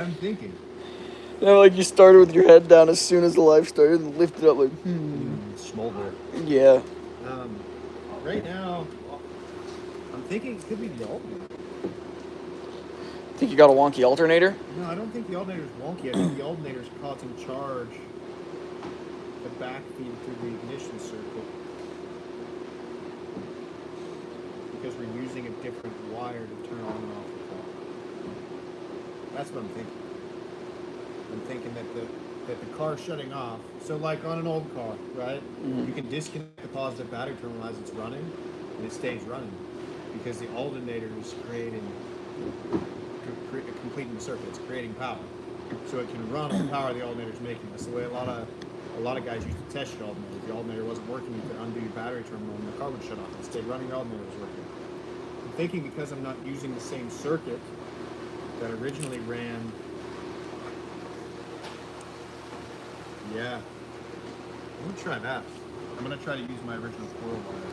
I'm thinking. You know, like you started with your head down as soon as the live started and lifted up like, Smolder. Yeah. Right now, I'm thinking it could be the alternator. Think you got a wonky alternator? No, I don't think the alternator's wonky. I think the alternator's causing charge the backfeed through the ignition circuit because we're using a different wire to turn on and off the car. That's what I'm thinking. I'm thinking that the car's shutting off. So like on an old car, right? Mm-hmm. You can disconnect the positive battery terminal as it's running, and it stays running because the alternator is completing the circuit. It's creating power, so it can run on the power the alternator is making. That's the way a lot of guys used to test your alternator. If the alternator wasn't working, you could undo your battery terminal, and the car would shut off. It stayed running. The alternator was working. I'm thinking because I'm not using the same circuit that originally ran. Yeah. I'm gonna try that. I'm gonna try to use my original coil wire.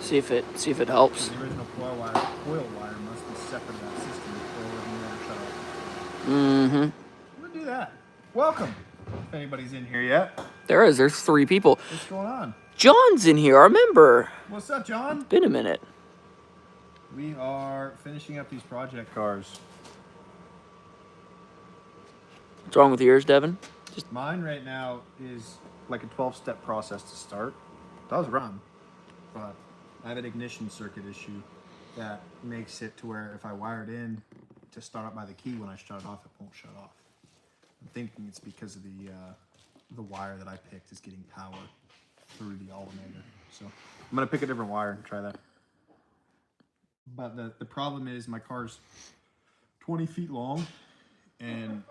See if it helps. The original coil wire must be separate of that system. The coil wouldn't never shut off. Mm-hmm. I'm gonna do that. Welcome. If anybody's in here yet. There's 3 people. What's going on? John's in here, our member. What's up, John? Been a minute. We are finishing up these project cars. What's wrong with yours, Devin? Mine right now is like a 12-step process to start. It does run, but I have an ignition circuit issue that makes it to where if I wire it in to start up by the key, when I shut it off, it won't shut off. I'm thinking it's because of the wire that I picked is getting power through the alternator. So I'm gonna pick a different wire and try that. But the problem is my car's 20 feet long, and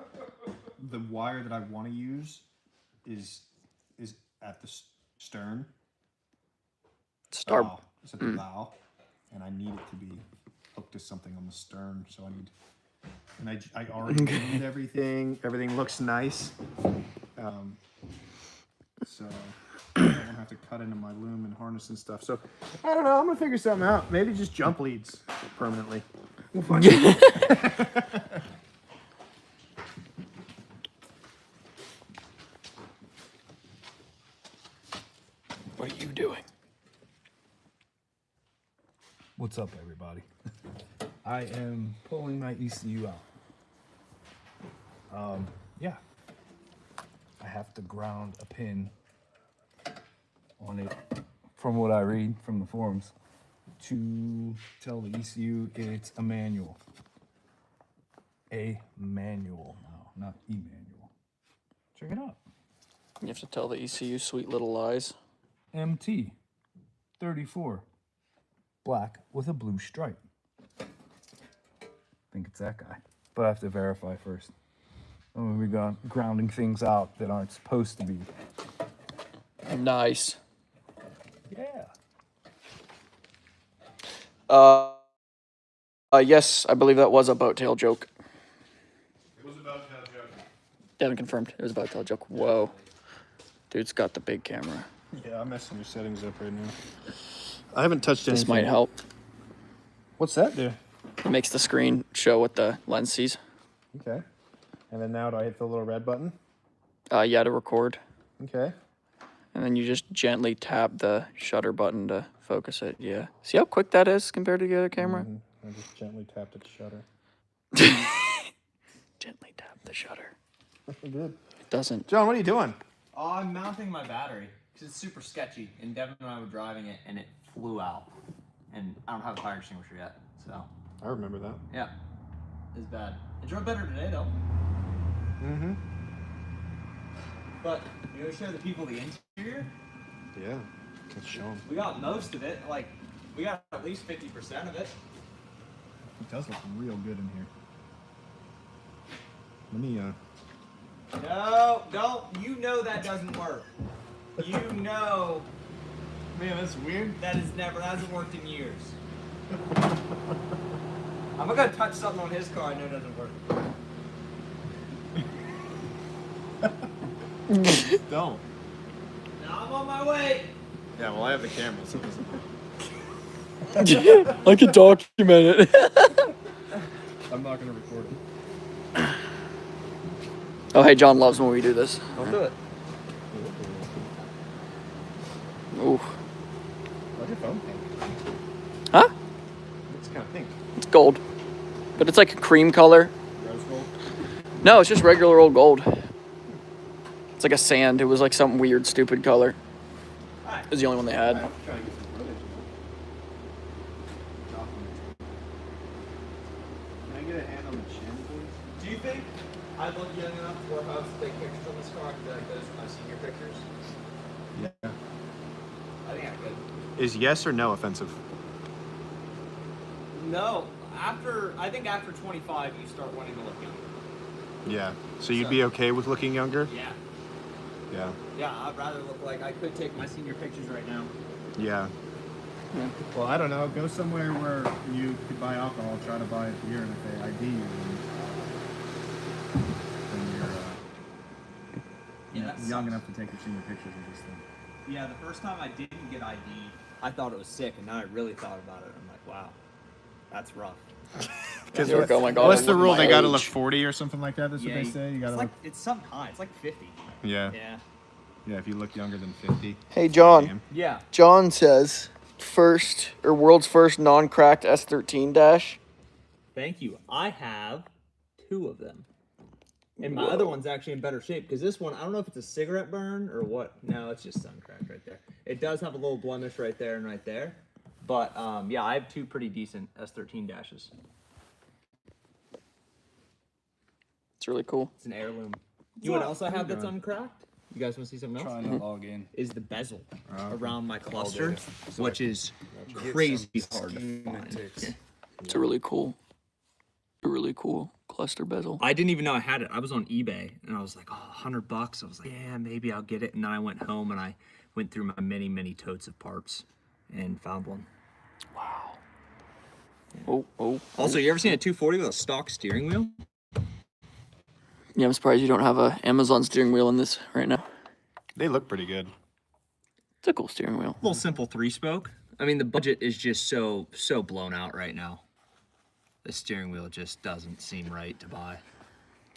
the wire that I want to use is at the stern. It's at the bow, and I need it to be hooked to something on the stern. So I already did everything. Everything looks nice. So I don't have to cut into my loom and harness and stuff. So I don't know. I'm gonna figure something out. Maybe just jump leads permanently. We'll find out. What are you doing? What's up, everybody? I am pulling my ECU out. Yeah. I have to ground a pin on it, from what I read from the forums, to tell the ECU it's a manual. A manual now, not e-manual. Check it out. You have to tell the ECU sweet little lies. MT 34, black with a blue stripe. I think it's that guy, but I have to verify first. And we're going grounding things out that aren't supposed to be. Nice. Yeah. Yes, I believe that was a boat tail joke. It was about to have a joke. Devin confirmed it was a boat tail joke. Whoa. Dude's got the big camera. Yeah, I'm messing your settings up right now. I haven't touched anything. This might help. What's that do? It makes the screen show what the lens sees. Okay. And then now do I hit the little red button? Yeah, to record. Okay. And then you just gently tap the shutter button to focus it. Yeah. See how quick that is compared to the other camera? I just gently tapped the shutter. Gently tap the shutter. Good. It doesn't. John, what are you doing? Oh, I'm mounting my battery because it's super sketchy. And Devin and I were driving it, and it flew out. And I don't have a fire extinguisher yet, so I remember that. yeah, it's bad. It drove better today though. Mm-hmm. But you know, show the people the interior. Yeah. Let's show him. We got most of it. Like, we got at least 50% of it. It does look real good in here. Let me, No, don't. You know that doesn't work. You know Man, that's weird. that hasn't worked in years. I'm gonna touch something on his car I know doesn't work. Don't. Now I'm on my way. Yeah, well, I have the camera, so it doesn't. I can document it. I'm not going to record it. Oh, hey, John loves when we do this. Don't do it. Ooh. Why's your phone pink? Huh? It's kind of pink. It's gold. But it's like a cream color. Rose gold. No, it's just regular old gold. It's like a sand. It was like some weird, stupid color. It was the only one they had. I'm trying to get some footage. Can I get a hand on the chin, please? Do you think I'd look young enough to where if I was to take pictures on this car, I could be like those are my senior pictures? Yeah. I think I could. Is yes or no offensive? No, I think after 25, you start wanting to look younger. Yeah. So you'd be okay with looking younger? Yeah. Yeah. Yeah, I'd rather look like I could take my senior pictures right now. Yeah. Well, I don't know. Go somewhere where you could buy alcohol, try to buy a beer, and if they ID you, then you're young enough to take your senior pictures of this thing. Yeah, the first time I didn't get ID, I thought it was sick, and now I really thought about it. I'm like, wow, that's rough. Because you're like, oh my God. What's the look rule? my They got to age. look 40 or something like that. That's what they you- say. You got to it's look. like it's something high. It's like 50. Yeah. Yeah. Yeah. If you look younger than 50. Hey, John. Damn. Yeah. John says world's first non-cracked S13 dash. Thank you. I have 2 of them. And my other one's actually in better shape because this one, I don't know if it's a cigarette burn or what. No, it's just sun cracked right there. It does have a little blemish right there and right there. But yeah, I have 2 pretty decent S13 dashes. It's really cool. It's an heirloom. You know what else I have that's uncracked? You guys want to see something else? Trying to log in. Is the bezel around my cluster, which is crazy hard to find. It's a really cool cluster bezel. I didn't even know I had it. I was on eBay and I was like, oh, $100. I was like, yeah, maybe I'll get it. And then I went home and I went through my many totes of parts and found one. Oh. Also, you ever seen a 240 with a stock steering wheel? Yeah, I'm surprised you don't have a Amazon steering wheel in this right now. They look pretty good. It's a cool steering wheel. Little simple 3-spoke. I mean, the budget is just so blown out right now. The steering wheel just doesn't seem right to buy.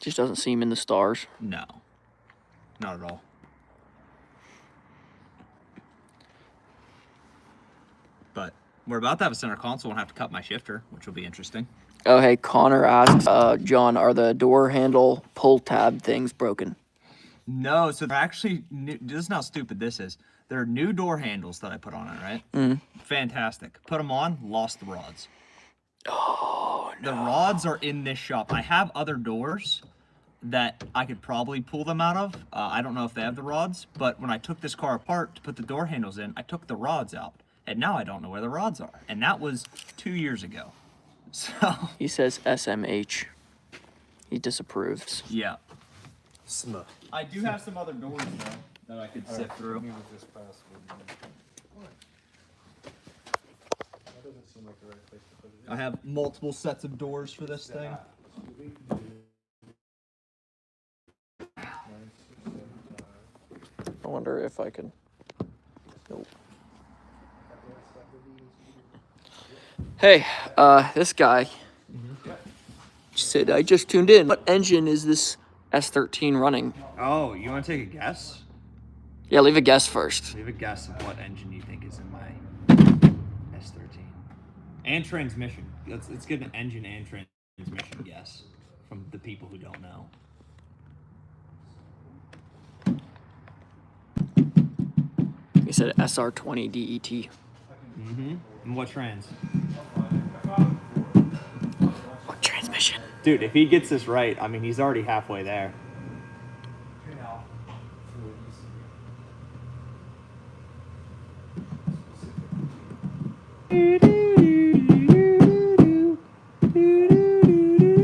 Just doesn't seem in the stars. No, not at all. But we're about to have a center console and have to cut my shifter, which will be interesting. Oh, hey, Connor asks, John, are the door handle pull tab things broken? No, so they're actually new. This is how stupid this is. There are new door handles that I put on it, right? Fantastic. Put them on, lost the rods. Oh, no. The rods are in this shop. I have other doors that I could probably pull them out of. I don't know if they have the rods, but when I took this car apart to put the door handles in, I took the rods out. And now I don't know where the rods are. And that was 2 years ago. So, He says SMH. He disapproves. yeah. I do have some other doors, though, that I could sift through. I have multiple sets of doors for this thing. I wonder if I can. Nope. Hey, this guy said, I just tuned in. What engine is this S13 running? Oh, you want to take a guess? Yeah, leave a guess first. Leave a guess of what engine you think is in my S13. And transmission. Let's get an engine and transmission guess from the people who don't know. He said SR20 DET. Mm-hmm. And what trans? What transmission? Dude, if he gets this right, I mean, he's already halfway there.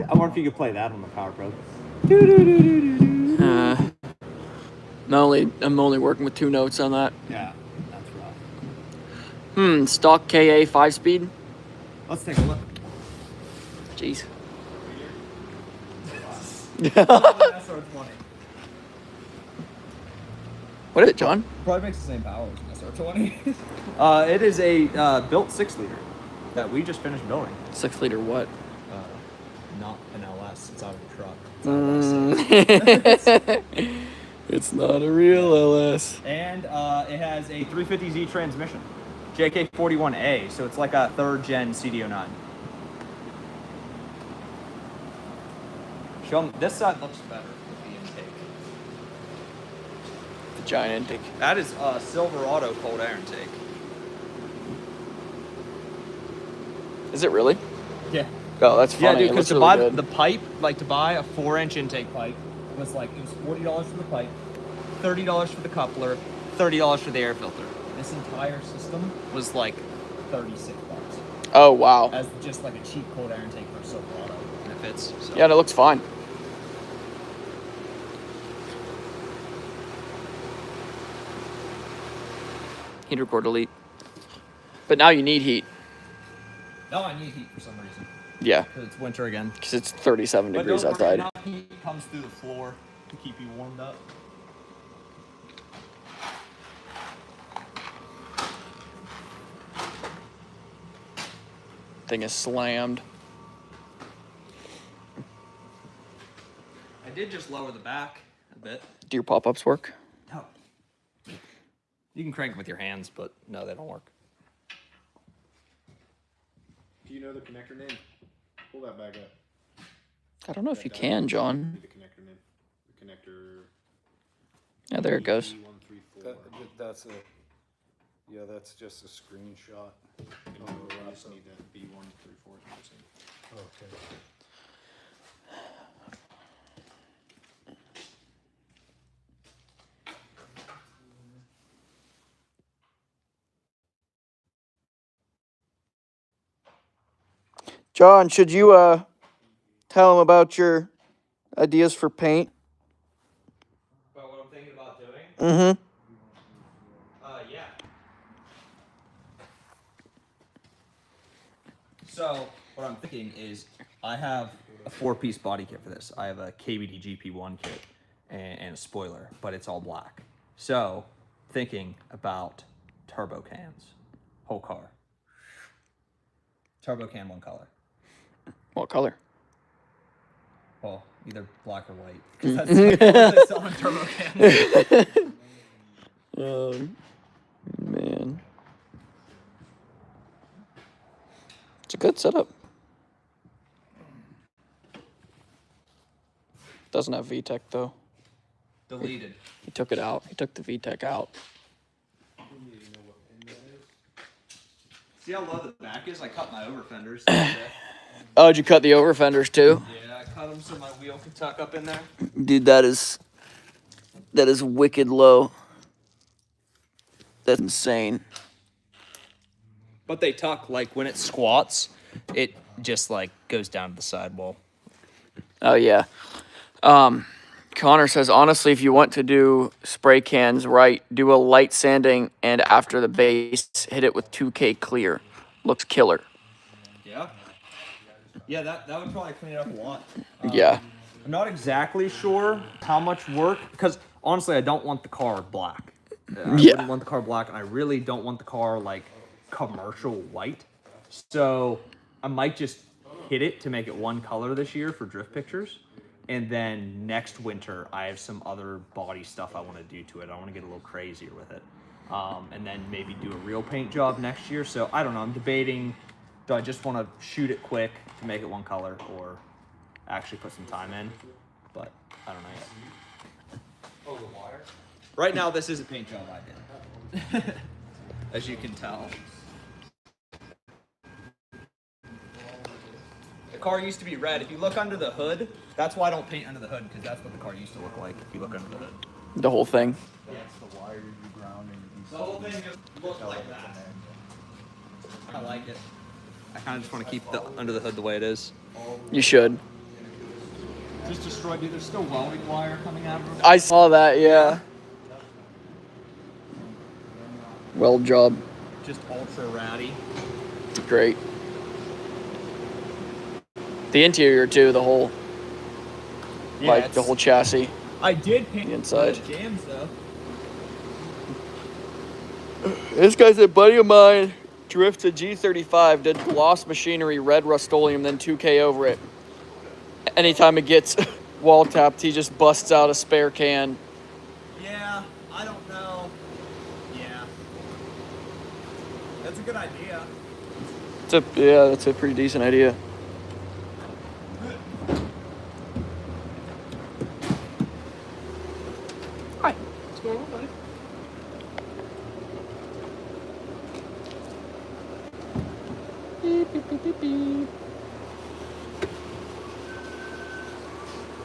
I wonder if you could play that on the Power Pro. I'm only working with 2 notes on that. Yeah, that's rough. Stock KA 5-speed. Let's take a look. Jeez. SR20. What is it, John? Probably makes the same power as an SR20. It is a built 6-liter that we just finished building. 6-liter what? not an LS. It's out of a truck. It's out of a S6. It's not a real LS. And it has a 350Z transmission, JK41A, so it's like a third gen CD09. Show 'em, this side looks better with the intake. The giant intake. That is Silverado cold air intake. Is it really? Yeah. Oh, that's funny. Yeah, dude, It because looks to really buy good. the pipe, like to buy a 4-inch intake pipe, was like, it was $40 for the pipe, $30 for the coupler, $30 for the air filter. This entire system was like 36 bucks. Oh, wow. As just like a cheap cold air intake for Silverado. And it fits. So. Yeah, and it looks fine. Heater core delete. But now you need heat. No, I need heat for some reason. Yeah, Because it's winter again. because it's 37 But degrees don't worry, outside. enough heat comes through the floor to keep you warmed up. Thing is slammed. I did just lower the back a bit. Do your pop-ups work? No. You can crank them with your hands, but no, they don't work. Do you know the connector name? Pull that back up. I don't know if you can, John. The connector name. The connector. Yeah, there it goes. That's a, yeah, that's just a screenshot. I just need that B134. Okay. John, should you tell him about your ideas for paint? About what I'm thinking about doing? Mm-hmm. Yeah. So, what I'm thinking is, I have a 4-piece body kit for this. I have a KBD GP1 kit and a spoiler, but it's all black. So, thinking about turbo cans, whole car. Turbo can, one color. What color? Well, either black or white. Because that's the colors they sell in turbo cans. Man. It's a good setup. Doesn't have VTEC though. Deleted. He took it out. He took the VTEC out. See how low the back is? I cut my over fenders. Oh, did you cut the over fenders too? Yeah, I cut them so my wheel can tuck up in there. Dude, that is wicked low. That's insane. But they tuck, like when it squats, it just like goes down to the sidewall. Oh yeah. Connor says, honestly, if you want to do spray cans right, do a light sanding and after the base, hit it with 2K clear. Looks killer. Yeah. Yeah, that would probably clean it up a lot. Yeah. I'm not exactly sure how much work, because honestly, I don't want the car black. I wouldn't want the car black, and I really don't want the car like commercial white. So I might just hit it to make it one color this year for drift pictures. And then next winter, I have some other body stuff I want to do to it. I want to get a little crazier with it. And then maybe do a real paint job next year. So I don't know. I'm debating, do I just want to shoot it quick to make it one color or actually put some time in? But I don't know yet. Oh, the wire? Right now, this is a paint job I did. As you can tell. The car used to be red. If you look under the hood, that's why I don't paint under the hood, because that's what the car used to look like if you look under the hood. The whole thing. Yes, the wire you ground and The whole thing just looks like that. I like it. I kind of just want to keep the under the hood the way it is. You should. Just destroyed, dude. There's still welding wire coming out of it. I saw that, yeah. Well job. Just ultra ratty. Great. The interior too, the whole the whole chassis. I did paint the inside. the jams though. This guy's a buddy of mine. Drifts a G35, did gloss machinery, red Rust-Oleum, then 2K over it. Anytime it gets wall tapped, he just busts out a spare can. Yeah, I don't know. Yeah. That's a good idea. That's a pretty decent idea. Hi. What's going on, buddy? Beep, beep, beep, beep, beep.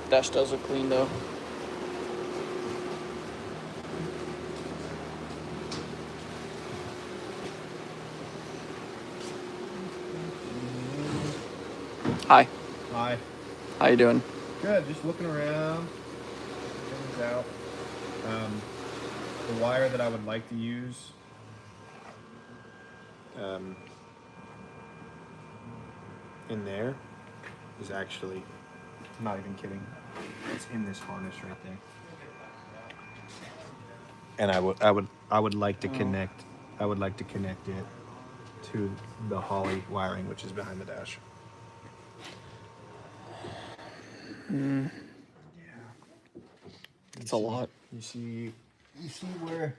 Dash does look clean though. Hi. Hi. How you doing? Good. Just looking around. Things out. The wire that I would like to use. In there is actually, I'm not even kidding. It's in this harness right there. And I would like to connect. I would like to connect it to the Holley wiring, which is behind the dash. It's a lot. You see where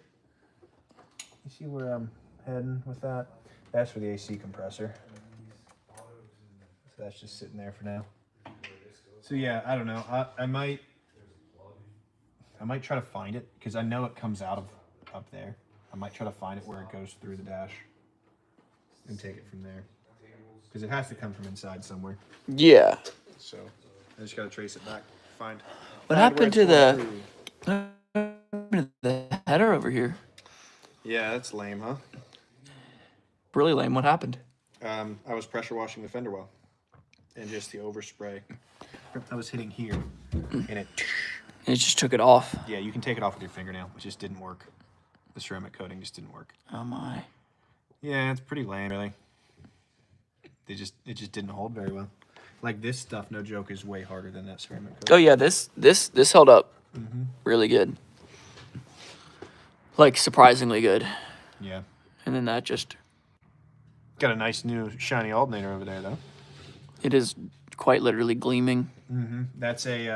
I'm heading with that? That's for the AC compressor. So that's just sitting there for now. So yeah, I don't know. I might try to find it because I know it comes out of up there. I might try to find it where it goes through the dash and take it from there because it has to come from inside somewhere. Yeah. So I just gotta trace it back. Find. What find happened where to it's the going through. the header over here? Yeah, that's lame, huh? Really lame. What happened? I was pressure washing the fender well, and just the overspray. I was hitting here, and it. It just took it off. Yeah, you can take it off with your fingernail. It just didn't work. The ceramic coating just didn't work. Oh my. Yeah, it's pretty lame, really. It just didn't hold very well. Like this stuff, no joke, is way harder than that ceramic coating. Oh yeah, this held up really good. Like surprisingly good. Yeah. And then that just Got a nice new shiny alternator over there, though. it is quite literally gleaming. That's a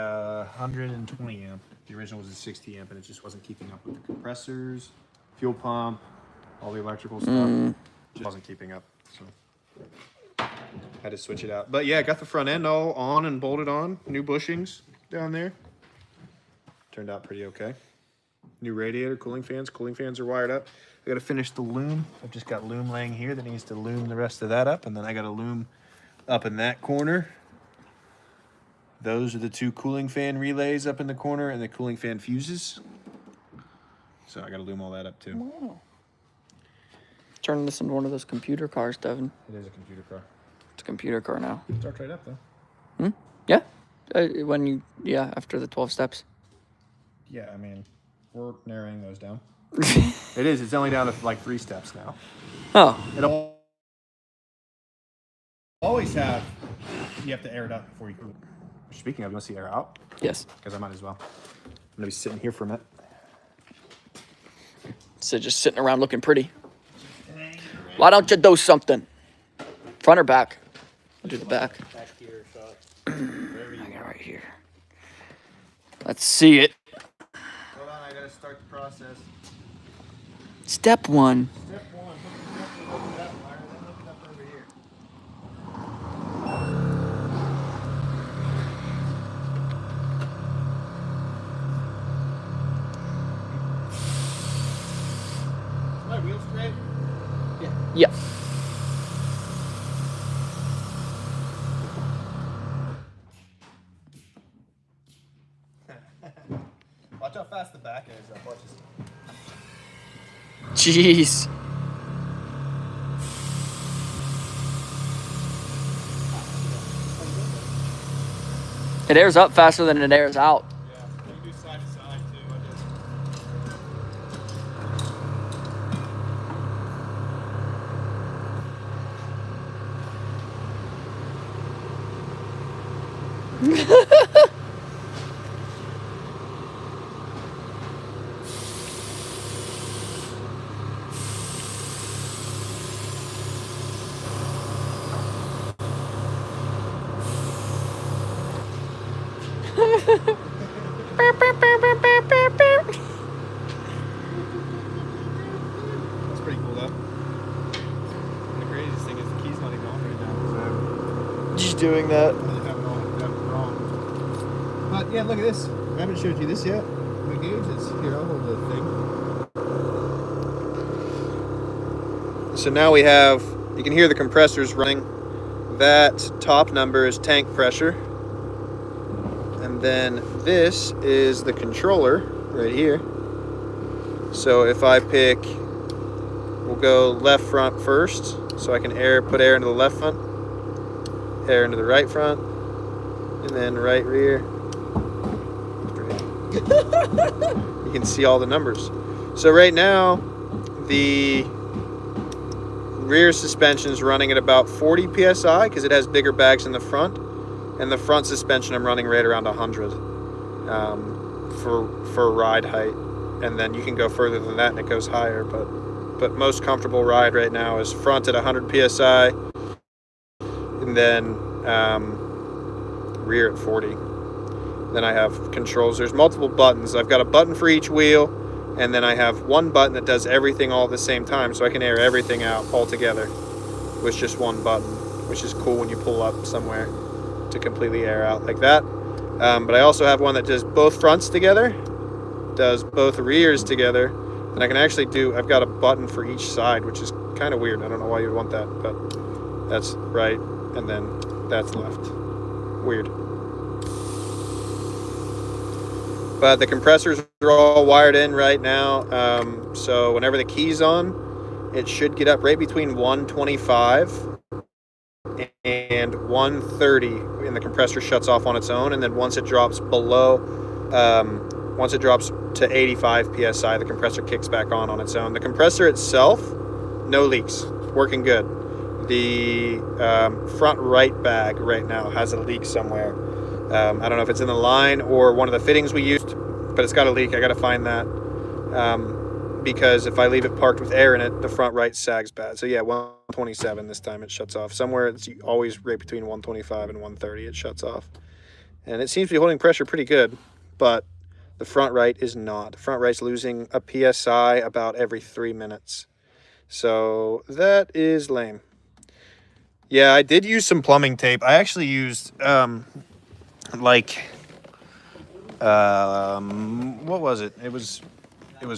120 amp. The original was a 60 amp, and it just wasn't keeping up with the compressors, fuel pump, all the electrical stuff. Just wasn't keeping up, so had to switch it out. But yeah, got the front end all on and bolted on. New bushings down there. Turned out pretty okay. New radiator, cooling fans. Cooling fans are wired up. I got to finish the loom. I've just got loom laying here that needs to loom the rest of that up, and then I got to loom up in that corner. Those are the two cooling fan relays up in the corner and the cooling fan fuses. So I got to loom all that up too. Wow. Turning this into one of those computer cars, Devin. It is a computer car. It's a computer car now. Starts right up though. Yeah. After the 12 steps. Yeah, I mean, we're narrowing those down. It is. It's only down to like 3 steps now. Oh. It'll always have. You have to air it out before you cool. Speaking of, you want to see air out? Yes. Because I might as well. I'm gonna be sitting here for a minute. So just sitting around looking pretty. Why don't you do something? Front or back? I'll do the back. Back here, shot. I got it right here. Let's see it. Hold on, I gotta start the process. Step 1. Step 1, hook it up wire, then hook it up over here. Is my wheel straight? Yeah. Watch how fast the back is. Watch this. Jeez. It airs up faster than it airs out. Yeah, you can do side to side too. That's pretty cool though. And the craziest thing is the key's not even on right now because Just doing that. I really have it wrong. But yeah, look at this. I haven't showed you this yet. The gauge is here. I'll hold the thing. So now we have. You can hear the compressors running. That top number is tank pressure. And then this is the controller right here. So if I pick, we'll go left front first. So I can put air into the left front, air into the right front, and then right rear. You can see all the numbers. So right now, the rear suspension is running at about 40 psi because it has bigger bags in the front, and the front suspension I'm running right around 100 for ride height, and then you can go further than that and it goes higher. But most comfortable ride right now is front at 100 psi, and then rear at 40. Then I have controls. There's multiple buttons. I've got a button for each wheel, and then I have one button that does everything all at the same time, so I can air everything out all together with just one button, which is cool when you pull up somewhere to completely air out like that. But I also have one that does both fronts together, does both rears together, and I can actually I've got a button for each side, which is kind of weird. I don't know why you'd want that, but that's right, and then that's left. Weird. But the compressors are all wired in right now, so whenever the key's on, it should get up right between 125 and 130, and the compressor shuts off on its own. And then once it drops once it drops to 85 psi, the compressor kicks back on its own. The compressor itself, no leaks, working good. The front right bag right now has a leak somewhere. I don't know if it's in the line or one of the fittings we used, but it's got a leak. I got to find that because if I leave it parked with air in it, the front right sags bad. So yeah, 127 this time it shuts off. Somewhere it's always right between 125 and 130 it shuts off. And it seems to be holding pressure pretty good, but the front right is not. The front right's losing a PSI about every 3 minutes. So that is lame. Yeah, I did use some plumbing tape. I actually used what was it? It was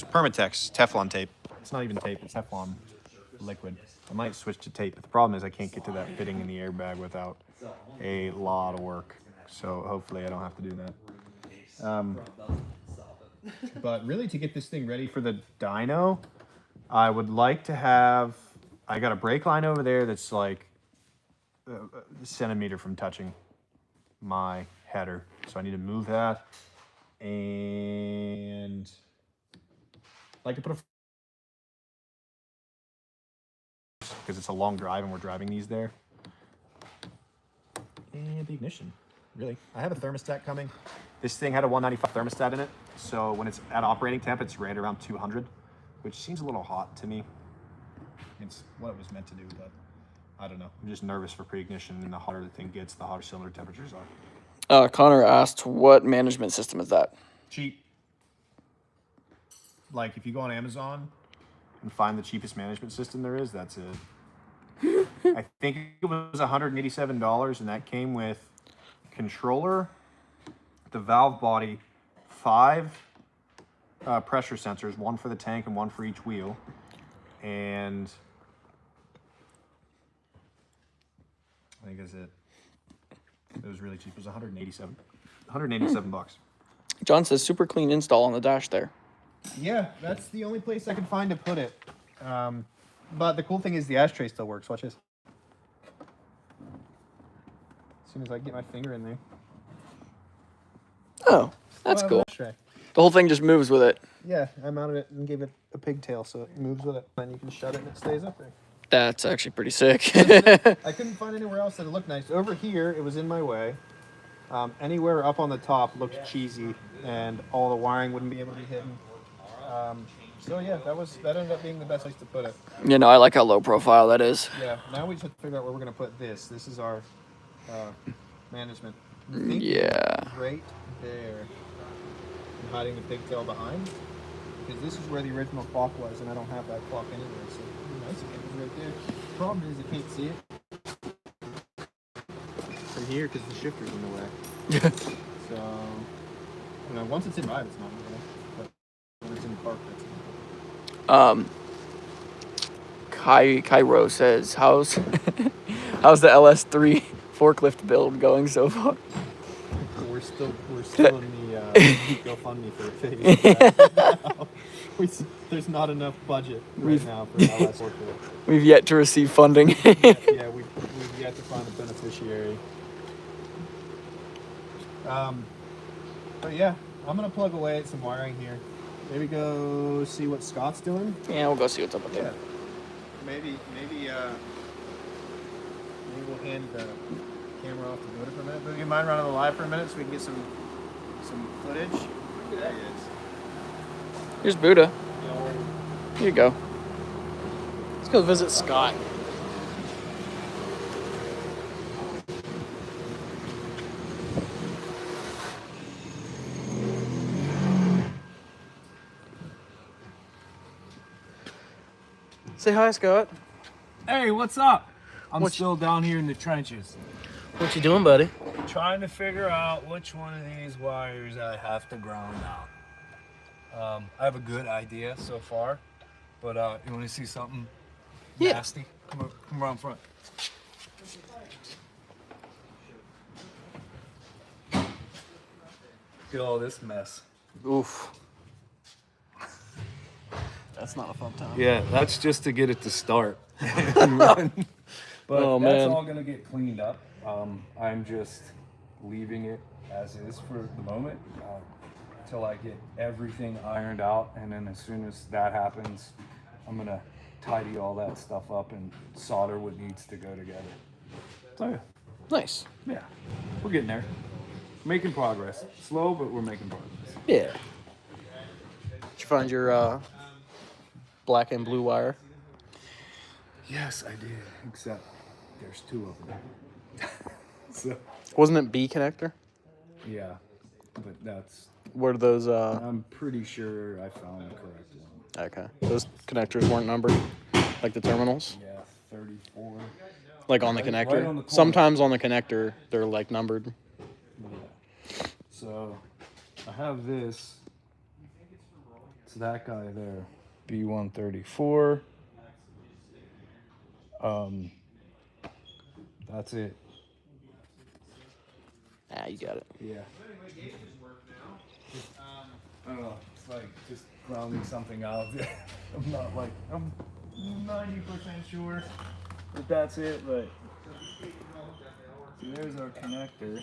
Permatex Teflon tape. It's not even tape, it's Teflon liquid. I might switch to tape, but the problem is I can't get to that fitting in the airbag without a lot of work. So hopefully I don't have to do that. But really, to get this thing ready for the dyno, I would like to have, I got a brake line over there that's like a centimeter from touching my header, so I need to move that, and I'd like to put a, because it's a long drive and we're driving these there, and the ignition. Really, I have a thermostat coming. This thing had a 195 thermostat in it, so when it's at operating temp, it's right around 200, which seems a little hot to me. It's what it was meant to do, but I don't know. I'm just nervous for pre-ignition, and the hotter the thing gets, the hotter cylinder temperatures are. Connor asked, what management system is that? Cheap. Like, if you go on Amazon and find the cheapest management system there is, that's it. I think it was $187, and that came with controller, the valve body, 5 pressure sensors, 1 for the tank and 1 for each wheel, and I think that's it. It was really cheap. It was 187 bucks. John says super clean install on the dash there. Yeah, that's the only place I can find to put it. But the cool thing is the ashtray still works. Watch this. As soon as I get my finger in there. Oh, that's cool. Ashtray. The whole thing just moves with it. Yeah, I mounted it and gave it a pigtail so it moves with it. Then you can shut it and it stays up there. That's actually pretty sick. I couldn't find anywhere else that it looked nice. Over here, it was in my way. Anywhere up on the top looked cheesy, and all the wiring wouldn't be able to be hidden. So yeah, that ended up being the best place to put it. You know, I like how low profile that is. Yeah. Now we just have to figure out where we're gonna put this. This is our management. We think Yeah. Great, there and hiding the pigtail behind. Because this is where the original clock was, and I don't have that clock anywhere. So it'd be nice if it was right there. Problem is, I can't see it from here because the shifter's in the way. So, once it's in ride, it's not in the way. But when it's in park, that's in the way. Cairo says, how's how's the LS3 forklift build going so far? We're still in the GoFundMe for a phase. There's not enough budget right now for LS forklift. We've yet to receive funding. Yeah, we've yet to find a beneficiary. But yeah, I'm gonna plug away at some wiring here. Maybe go see what Scott's doing. Yeah, we'll go see what's up with Yeah. that. Maybe we'll hand the camera off to Buddha for a minute. But do you mind running the live for a minute so we can get some footage? There he is. Here's Buddha. Here you go. Let's go visit Scott. Say hi, Scott. Hey, what's up? I'm What still down here in the trenches, What you doing, buddy? trying to figure out which one of these wires I have to ground out. I have a good idea so far, but you want to see something Yeah. nasty? Come around front. Look at all this mess. Oof. That's not a fun time. Yeah, that's just to get it to start and run. But Oh, that's man. all gonna get cleaned up. I'm just leaving it as is for the moment until I get everything ironed out, and then as soon as that happens, I'm gonna tidy all that stuff up and solder what needs to go together. So yeah, Nice. we're getting there. Making progress. Slow, but we're making progress. Yeah. Did you find your black and blue wire? Yes, I did. Except there's two of them. So Wasn't it B connector? yeah, but that's. Where do those I'm pretty sure I found the correct one. okay. Those connectors weren't numbered? Like the terminals? Yeah, 34. Like on the Right- connector? right on the corner. Sometimes on the connector they're like numbered. Yeah. So I have this. It's that guy there. B134. That's it. Ah, you got it. Yeah. I don't know. It's like just grounding something out. I'm not like, I'm 90% sure that that's it, but so there's our connector.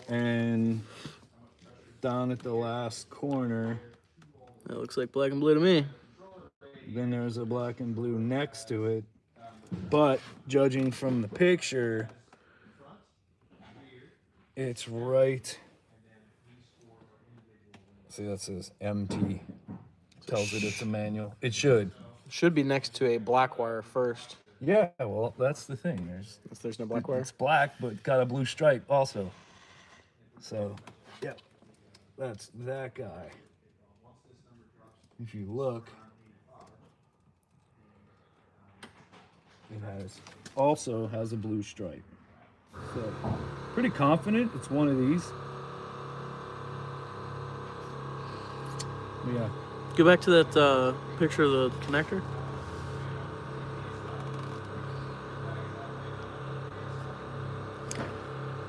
And down at the last corner, That looks like black and blue to me. then there's a black and blue next to it. But judging from the picture, it's right. See, that says MT. Tells it it's a manual. It should. Should be next to a black wire first. Yeah, well, that's the thing. There's no black wire. It's black, but got a blue stripe also. So, yeah, that's that guy. If you look, it also has a blue stripe. So, pretty confident it's one of these. Yeah. Go back to that picture of the connector.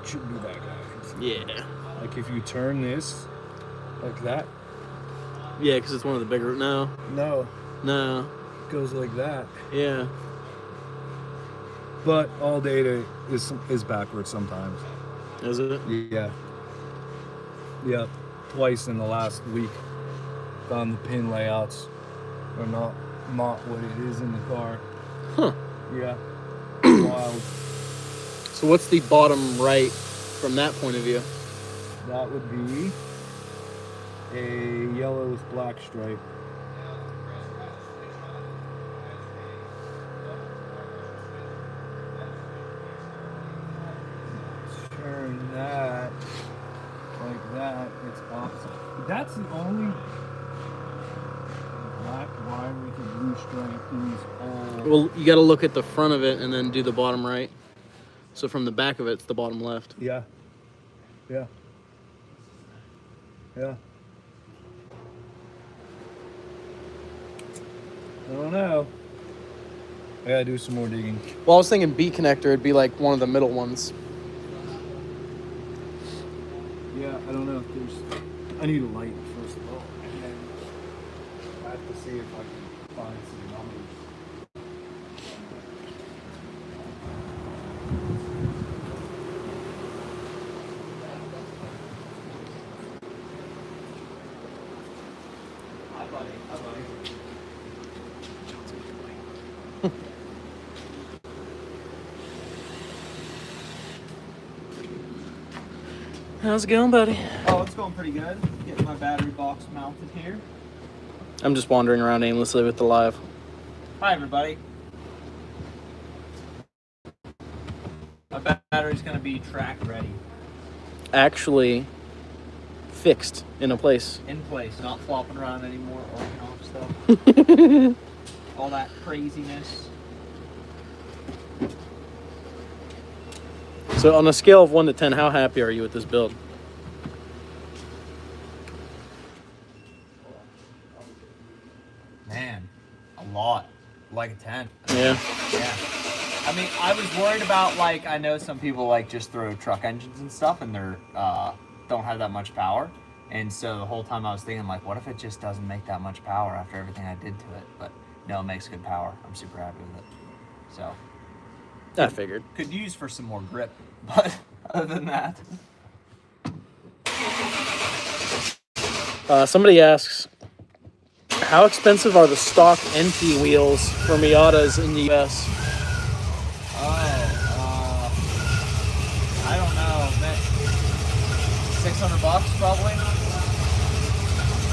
Should be that guy. Yeah. Like if you turn this like that. Yeah, because it's one of the bigger. No. No, No. it goes like that. Yeah. But all data is backwards sometimes. Is it? Yeah. Yep. Twice in the last week. Found the pin layouts are not what it is in the car. Huh. Yeah. Wild. So what's the bottom right from that point of view? That would be a yellow with black stripe. That's the only black wire with a blue stripe in this whole. Well, you got to look at the front of it and then do the bottom right. So from the back of it, it's the bottom left. Yeah. Yeah. Yeah. I don't know. I gotta do some more digging. Well, I was thinking B connector would be like one of the middle ones. Yeah, I don't know if there's. I need a light first of all, and then I have to see if I can find some numbers. How's it going, buddy? Oh, it's going pretty good. Getting my battery box mounted here. I'm just wandering around aimlessly with the live. Hi, everybody. My battery's gonna be track ready, Actually fixed in a place. in place, not flopping around anymore, or off stuff. All that craziness. So on a scale of 1 to 10, how happy are you with this build? Man, a lot. Like a 10. Yeah. Yeah. I mean, I was worried about, like, I know some people, like, just throw truck engines and stuff and they're, don't have that much power. And so the whole time I was thinking, like, what if it just doesn't make that much power after everything I did to it? But no, it makes good power. I'm super happy with it. So, I figured. could use for some more grip. But other than that, Somebody asks, how expensive are the stock NT wheels for Miatas in the US? I don't know, man. $600 probably.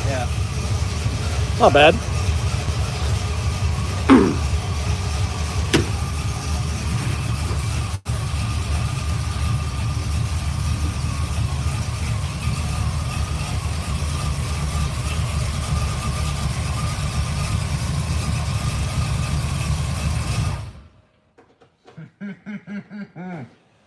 Yeah. Not bad.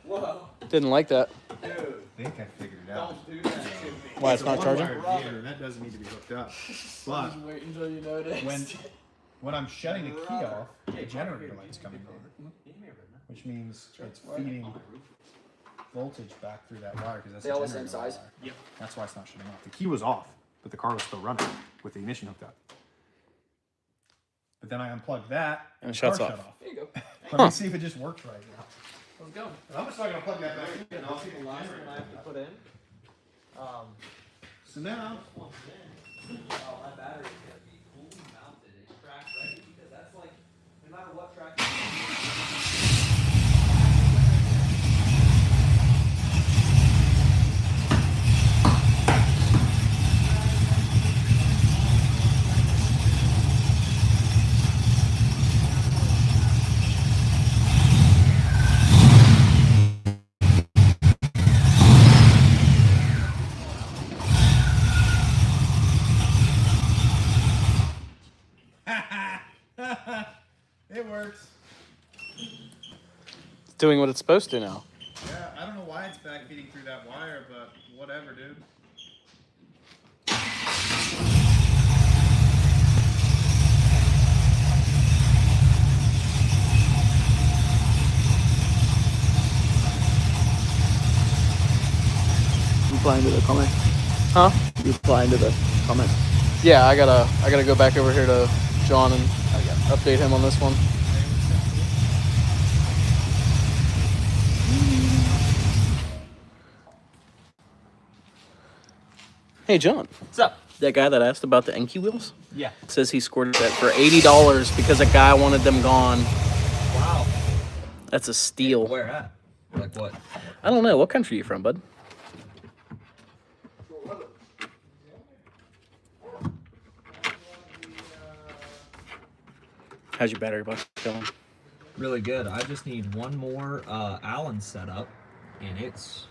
Whoa, Didn't like that. dude, I think I figured it out. don't do that to me. Why it's not charging? One-wired meter, and that doesn't need to be hooked up. But Wait until you notice. when I'm shutting the key off, the generator light's coming on, which means it's feeding voltage back through that wire because that's They all the generator same size? wire. Yep. That's why it's not shutting off. The key was off, but the car was still running with the ignition hooked up. But then I unplugged that And it the car shuts shut off. There you go. Let me see if it just works right now. Let's go. I'm just not gonna plug that back in. And I'll see the last one I have to put in. So now, Oh, my battery's gonna be fully mounted. It's track ready because that's like, no matter what track. it works. It's doing what it's supposed to now. Yeah, I don't know why it's back feeding through that wire, but whatever, dude. Replying to the comment. Huh? Replying to the comment. Yeah, I gotta go back over here to John and update him on this one. Hey John, What's up? that guy that asked about the Enki wheels Yeah. says he scored that for $80 because a guy wanted them gone. Wow. That's a steal. Where at? Like what? I don't know. What country are you from, bud? How's your battery box going? Really good. I just need one more Allen setup, and it's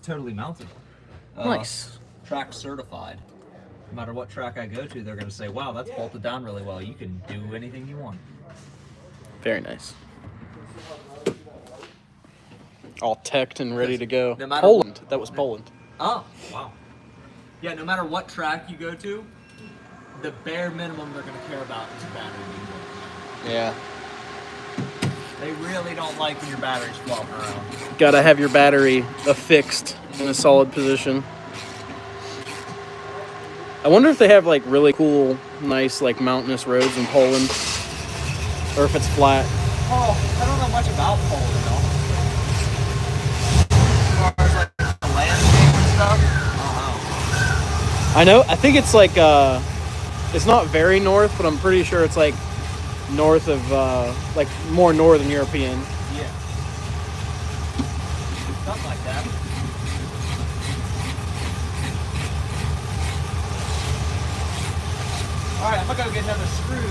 totally mounted. Nice. track certified. No matter what track I go to, they're going to say, wow, that's bolted down really well. You can do anything you want. Very nice. All teched and ready to go. No matter Poland. That was Poland. Oh, wow. Yeah, no matter what track you go to, the bare minimum they're going to care about is battery being Yeah. They really don't like when your battery's flopping around. Gotta have your battery affixed in a solid position. I wonder if they have like really cool, nice like mountainous roads in Poland, or if it's flat. Oh, I don't know much about Poland though. As far as like the landscape and stuff, I don't know. I think it's like it's not very north, but I'm pretty sure it's like north of like more northern European. Yeah. Something like that. Alright, I'm gonna go get another screw.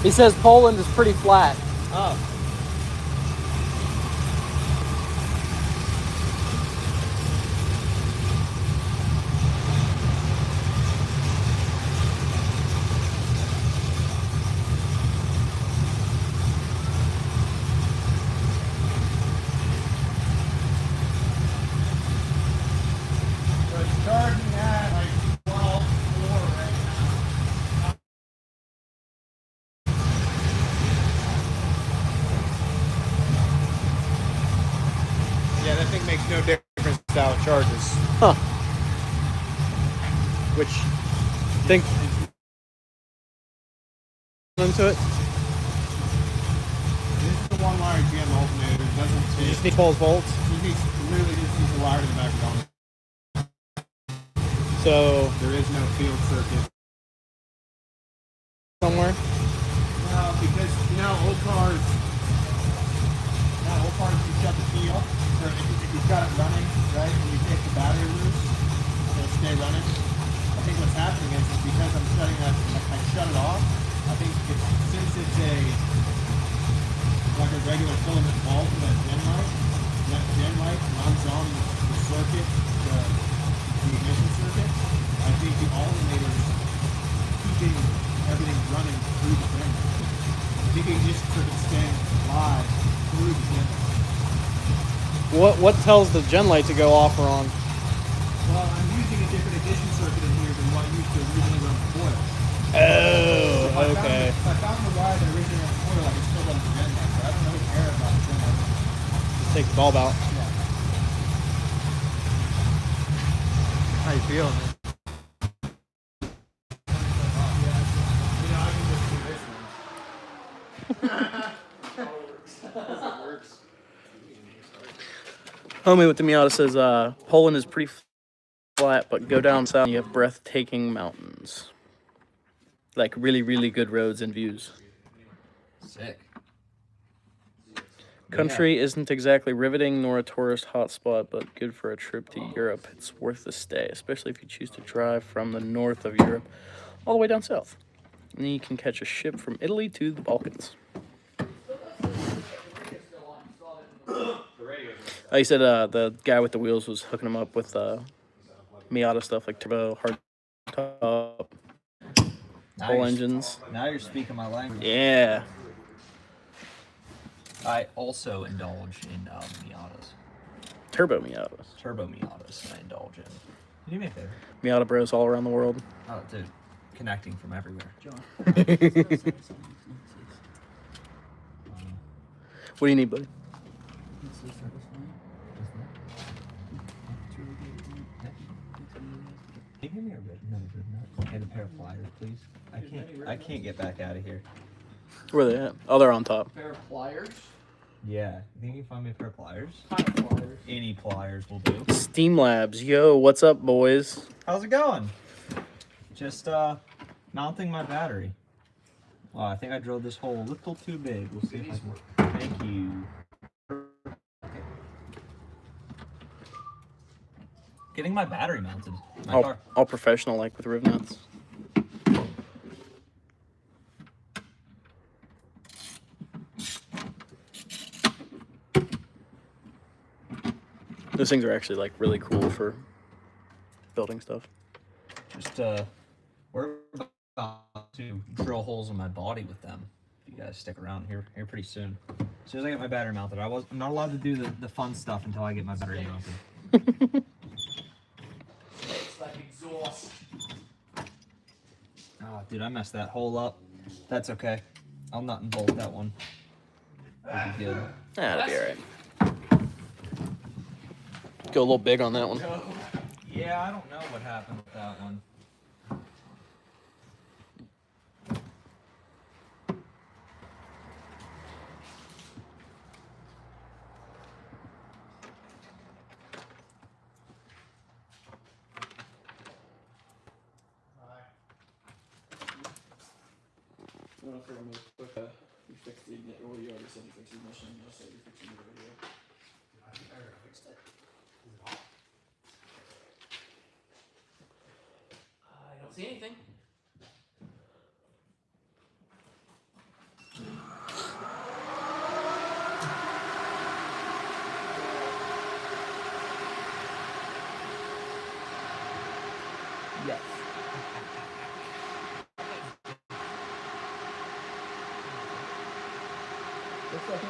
He says Poland is pretty flat. Oh. So it's charging at like 12.4 right now. Yeah, that thing makes no difference to how it charges. Huh. Which think into it. This is the one wire GM alternator. It doesn't You just take. need 12 volts. Literally just needs a wire to the back of the helmet. So There is no field circuit. somewhere. No, because old cars, you shut the key off. Or if you've got it running, right, and you take the battery loose, it'll stay running. I think what's happening is because I'm shutting that, I shut it off. I think since it's like a regular filament bulb in that gen light runs on the circuit, the ignition circuit. I think the alternator is keeping everything running through the gen light. I think the ignition circuit's staying live through the gen light. What tells the gen light to go off or on? Well, I'm using a different ignition circuit in here than what used to originally run the coil. Oh, okay. If I found the wire that originally ran the coil, I could still run the gen light, but I don't really care about the gen light. Take the bulb out. Yeah. How you feeling? You know, I can just do this one. It works. Homie with the Miata says Poland is pretty flat, but go down south and you have breathtaking mountains. Like really, really good roads and views. Sick. Country isn't exactly riveting nor a tourist hotspot, but good for a trip to Europe. It's worth the stay, especially if you choose to drive from the north of Europe all the way down south. And then you can catch a ship from Italy to the Balkans. He said the guy with the wheels was hooking him up with Miata stuff like turbo, hard top, full engines. Now you're speaking my language. Yeah. I also indulge in Miatas. Turbo Miatas. Turbo Miatas I indulge in. Do me a favor. Miata bros all around the world. Oh, dude. Connecting from everywhere. What do you need, buddy? Can you give me another good nut and a pair of pliers, please? I can't get back out of here. Where are they at? Oh, they're on top. Pair of pliers. Yeah. You think you can find me a pair of pliers? Kind of pliers. Any pliers will do. Steam Labs. Yo, what's up, boys? How's it going? Just mounting my battery. Well, I think I drilled this hole a little too big. We'll see if I can. Thank you. Getting my battery mounted. My car. All professional, like with riv nuts. Those things are actually like really cool for building stuff. Just we're about to drill holes in my body with them. If you guys stick around here pretty soon. As soon as I get my battery mounted, I'm not allowed to do the fun stuff until I get my battery mounted. It's like exhaust. Oh, dude, I messed that hole up. That's okay. I'll nut and bolt that one. That'll be good. That'll be alright. Go a little big on that one. Yeah, I don't know what happened with that one. You fixed the ignition, or you already said you fixed the ignition, you just said you're fixing the radio. I think I already fixed it. Is it off? I don't see anything. Yes. Looks like it.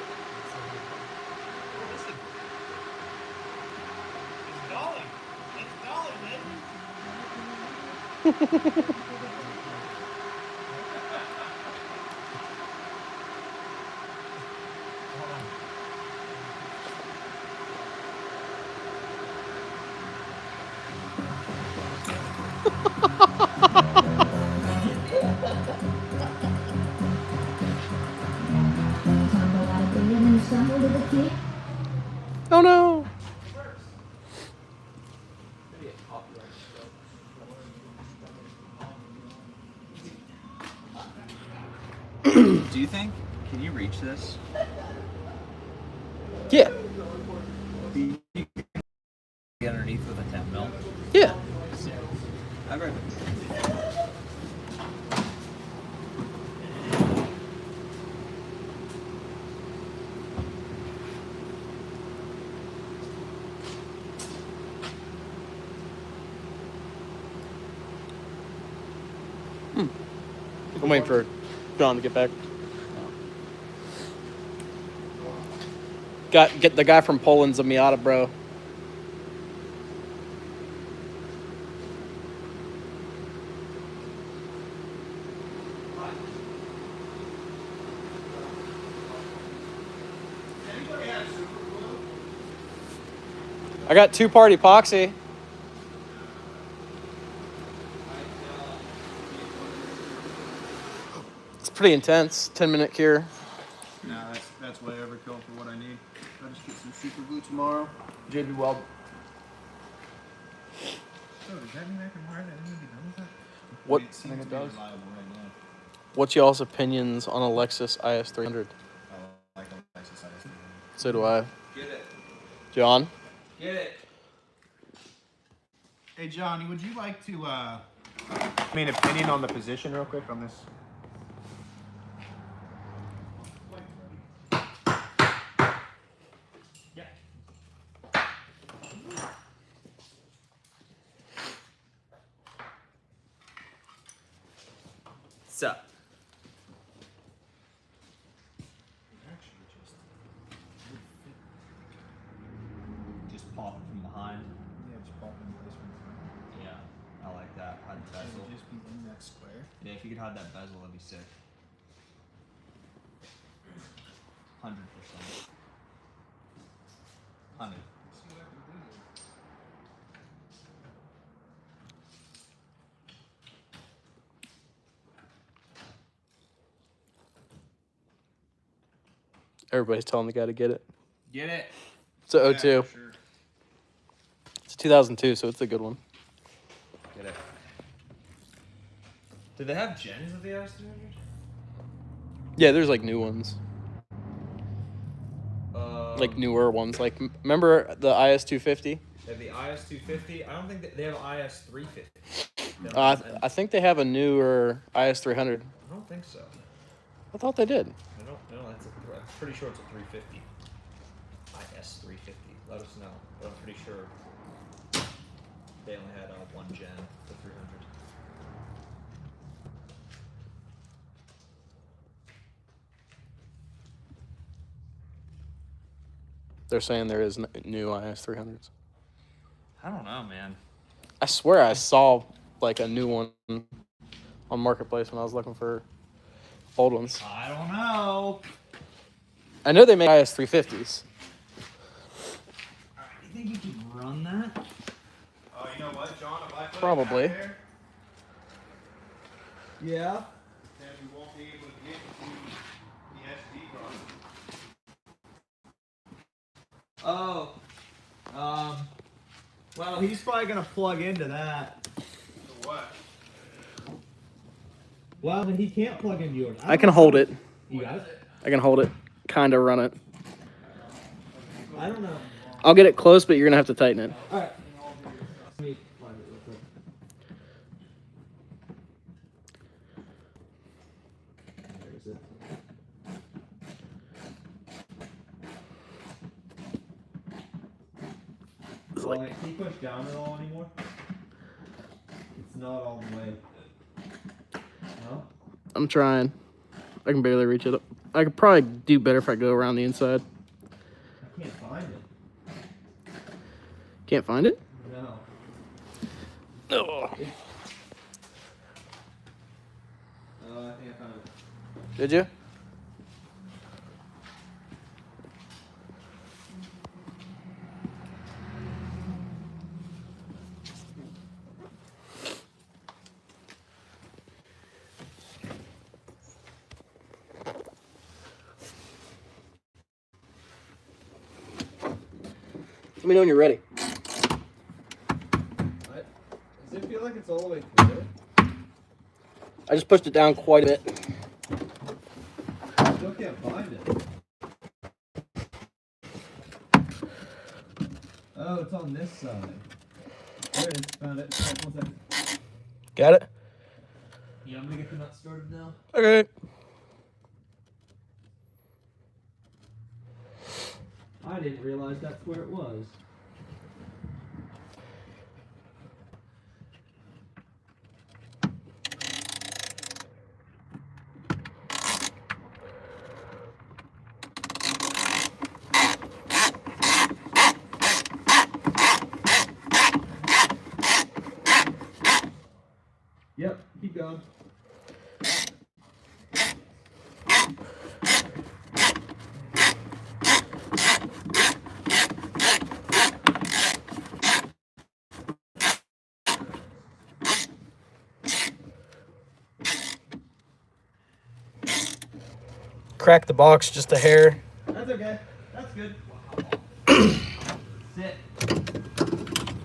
Oh no! Do you think? Can you reach this? Yeah. Get underneath with a 10 mil. Yeah. I've read it. I'm waiting for John to get back. Get the guy from Poland's a Miata, bro. I got 2-part epoxy. It's pretty intense. 10-minute cure. No, that's way overkill for what I need. I'll just get some super glue tomorrow. JB Weld. So does that mean I can wire that in and be done with it? What- It seems to be reliable right now. What's y'all's opinions on a Lexus IS300? I like a Lexus IS. So do I. Get it. John? Get it. Hey Johnny, would you like to an opinion on the position real quick on this? What's up? Just pop it from behind. Yeah, just pop in place from the front. Yeah, I like that. Hide the bezel. It'll just be in that square. Yeah, if you could hide that bezel, that'd be sick. 100%. 100. Everybody's telling the guy to get it. Get it. It's a 02. for sure. It's a 2002, so it's a good one. Get it. Do they have gens of the IS300? Yeah, there's like new ones. Like newer ones. Like, remember the IS250? They have the IS250. I don't think they have IS350. I think they have a newer IS300. I don't think so. I thought they did. I don't know. I'm pretty sure it's a 350. IS350. let us know. But I'm pretty sure they only had one gen, the 300. They're saying there is new IS300s. I don't know, man. I swear I saw like a new one on Marketplace when I was looking for old ones. I don't know. I know they make IS350s. Alright, you think you can run that? Oh, you know what, John? If I put Probably. it back there, Yeah. then we won't be able to get to the SD card. Oh. Well, he's probably gonna plug into that. So what? Well, then he can't plug into yours. I can hold it. You got it? I can hold it. Kind of run it. I don't know. I'll get it close, but you're gonna have to tighten it. All right. Let me find it real quick. Where is it? It's like Can you push down at all anymore? It's not all the way. No? I'm trying. I can barely reach it. I could probably do better if I go around the inside. I can't find it. Can't find it? No. Oh. I think I found it. Did you? Let me know when you're ready. Does it feel like it's all the way through? I just pushed it down quite a bit. I still can't find it. Oh, it's on this side. There it is. Found it. One second. Got it? Yeah, I'm gonna get the nut started now. Okay. I didn't realize that's where it was. Yep, keep going. Crack the box just a hair. That's okay. That's good. Sit.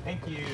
Thank you.